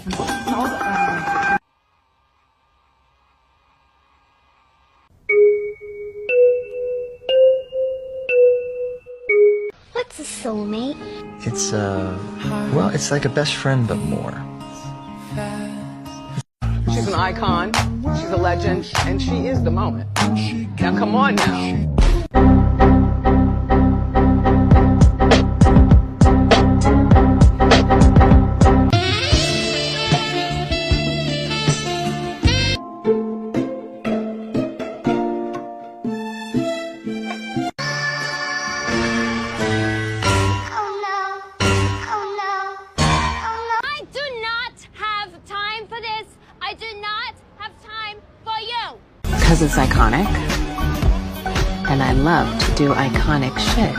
What's a soulmate? It's, well, it's like a best friend, but more. She's an icon, she's a legend, and she is the moment. Now come on now. I do not have time for you. Because it's iconic. And I love to do iconic shit.